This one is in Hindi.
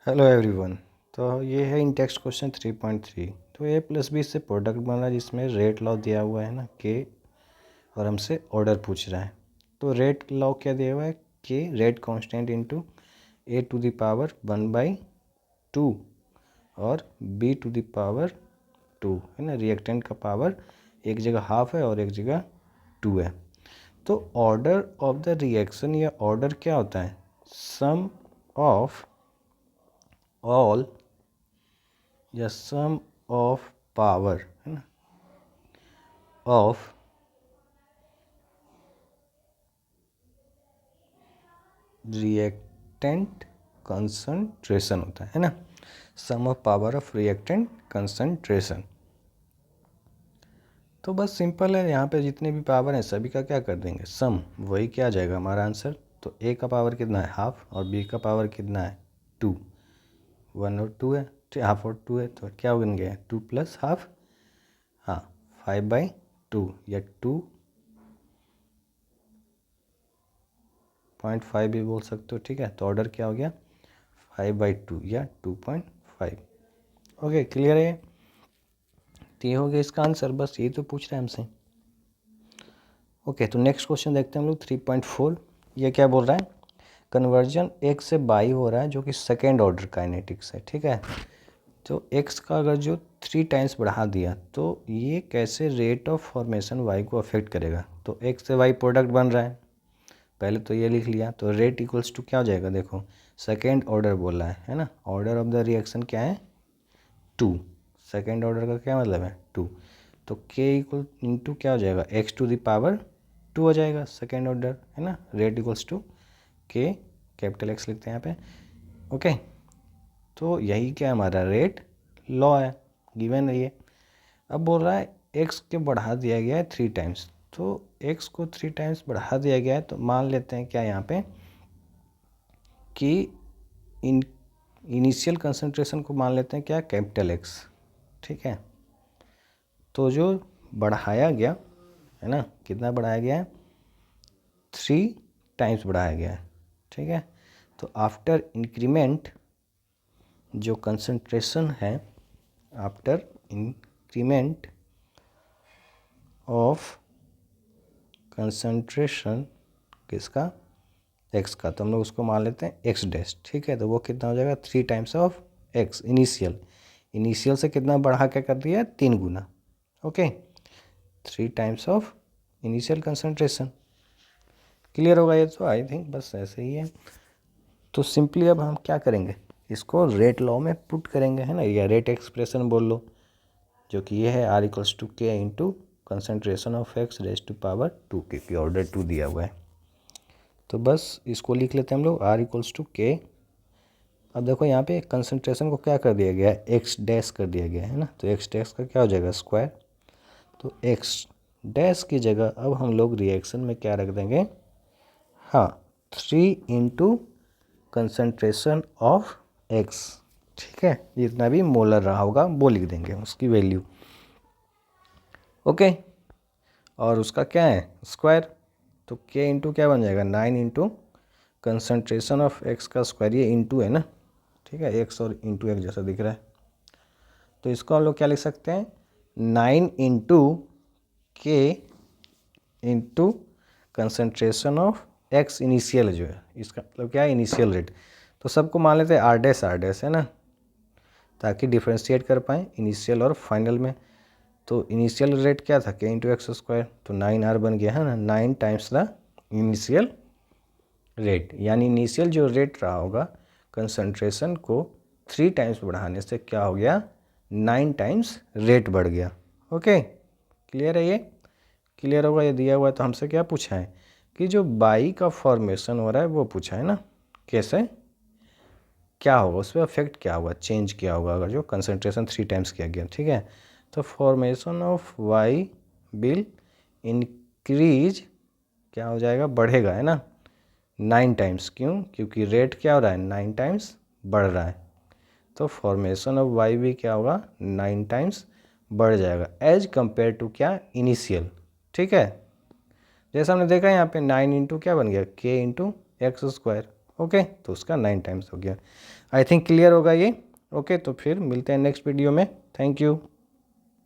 Hello everyone. तो ये है इन टेक्स्ट क्वेश्चन 3.3। तो ए प्लस बी से प्रोडक्ट बना जिसमें रेट लॉ दिया हुआ है ना के, और हमसे ऑर्डर पूछ रहा है। तो रेट लॉ क्या दिया हुआ है k rate constant into A to the power 1/2 और बी टू द पावर 2 है ना। रिएक्टेंट का पावर एक जगह हाफ है और एक जगह 2 है। तो ऑर्डर ऑफ द रिएक्शन या ऑर्डर क्या होता है? सम ऑफ ऑल या सम ऑफ पावर है ना ऑफ रिएक्टेंट कंसंट्रेशन होता है ना। Sum of power of reactant concentration. तो बस सिंपल है, यहाँ पे जितने भी पावर हैं सभी का क्या कर देंगे सम, वही क्या आ जाएगा हमारा आंसर। तो ए का पावर कितना है हाफ और बी का पावर कितना है 2। 1 और 2 है, हाफ और 2 है, तो क्या बन गया 2 प्लस हाफ, हाँ 5/2 या 2.5 भी बोल सकते हो, ठीक है। तो ऑर्डर क्या हो गया 5/2 या 2.5। ओके, क्लियर है। तो ये हो गया इसका आंसर, बस ये तो पूछ रहे हैं हमसे। ओके, तो नेक्स्ट क्वेश्चन देखते हैं हम लोग 3.4। ये क्या बोल रहा है? कन्वर्जन एक्स से बाई हो रहा है जो कि सेकेंड ऑर्डर काइनेटिक्स है, ठीक है। तो एक्स का अगर जो 3 टाइम्स बढ़ा दिया तो ये कैसे रेट ऑफ फॉर्मेशन वाई को अफेक्ट करेगा। तो एक्स से वाई प्रोडक्ट बन रहा है, पहले तो ये लिख लिया। तो रेट इक्वल्स टू क्या हो जाएगा, देखो सेकेंड ऑर्डर बोला है ना। ऑर्डर ऑफ द रिएक्शन क्या है 2, सेकेंड ऑर्डर का क्या मतलब है 2। तो के इक्वल इंटू क्या हो जाएगा एक्स टू द पावर 2 हो जाएगा सेकेंड ऑर्डर है ना। रेट इक्वल्स टू के, कैपिटल एक्स लिखते हैं यहाँ पे। ओके, तो यही क्या हमारा रेट लॉ है, गिवन है ये। अब बोल रहा है एक्स के बढ़ा दिया गया है 3 टाइम्स। तो एक्स को 3 टाइम्स बढ़ा दिया गया है, तो मान लेते हैं क्या यहाँ पे कि इनिशियल कंसंट्रेशन को मान लेते हैं क्या कैपिटल एक्स, ठीक है। तो जो बढ़ाया गया है ना, कितना बढ़ाया गया है 3 टाइम्स बढ़ाया गया है, ठीक है। तो आफ्टर इंक्रीमेंट जो कंसंट्रेशन है, आफ्टर इंक्रीमेंट ऑफ कंसंट्रेशन किसका एक्स का, तो हम लोग उसको मान लेते हैं एक्स डैश, ठीक है। तो वो कितना हो जाएगा 3 टाइम्स ऑफ एक्स इनिशियल से कितना बढ़ा के कर दिया 3 गुना। Okay, 3 times of initial concentration. Clear होगा ये तो, आई थिंक बस ऐसे ही है। तो सिंपली अब हम क्या करेंगे, इसको रेट लॉ में पुट करेंगे है ना, या रेट एक्सप्रेशन बोल लो, जो कि ये है R equals to k into concentration of X raise to power 2, क्योंकि ऑर्डर 2 दिया हुआ है। तो बस इसको लिख लेते हैं हम लोग आर इक्वल्स टू के। अब देखो यहाँ पे कंसंट्रेशन को क्या कर दिया गया है एक्स डैश कर दिया गया है ना। तो एक्स डैश का क्या हो जाएगा स्क्वायर। तो एक्स डैश की जगह अब हम लोग रिएक्शन में क्या रख देंगे, हाँ 3 इंटू कंसनट्रेशन ऑफ एक्स, ठीक है। जितना भी मोलर रहा होगा वो लिख देंगे उसकी वैल्यू। ओके, और उसका क्या है स्क्वायर। तो के इंटू क्या बन जाएगा 9 इंटू कंसनट्रेशन ऑफ एक्स का स्क्वायर, ये इंटू है ना, ठीक है। एक्स और इंटू एक जैसा दिख रहा है, तो इसको हम लोग क्या लिख सकते हैं 9 इंटू के into concentration of x initial जो है, इसका मतलब क्या है इनिशियल रेट। तो सबको मान लेते हैं आर डैश है ना, ताकि डिफ्रेंशिएट कर पाएँ इनिशियल और फाइनल में। तो इनिशियल रेट क्या था के इंटू एक्स स्क्वायर, तो 9R बन गया है ना, 9 टाइम्स द इनिशियल रेट। यानी इनिशियल जो रेट रहा होगा कंसंट्रेशन को 3 टाइम्स बढ़ाने से क्या हो गया 9 टाइम्स रेट बढ़ गया। ओके, क्लियर है ये। क्लियर होगा, ये दिया हुआ है। तो हमसे क्या पूछा है कि जो बाई का फॉर्मेशन हो रहा है वो पूछा है ना, कैसे क्या होगा उस पर अफेक्ट क्या होगा, चेंज क्या होगा अगर जो कंसंट्रेशन 3 टाइम्स किया गया, ठीक है। तो formation of Y will increase, क्या हो जाएगा बढ़ेगा है ना 9 टाइम्स। क्यों, क्योंकि रेट क्या हो रहा है 9 टाइम्स बढ़ रहा है। तो फॉर्मेशन ऑफ वाई भी क्या होगा 9 टाइम्स बढ़ जाएगा एज कंपेयर टू क्या इनिशियल, ठीक है। जैसा हमने देखा यहाँ पे 9 इंटू क्या बन गया के इंटू एक्स स्क्वायर। ओके, तो उसका 9 टाइम्स हो गया। आई थिंक क्लियर होगा ये। ओके, तो फिर मिलते हैं नेक्स्ट वीडियो में। Thank you.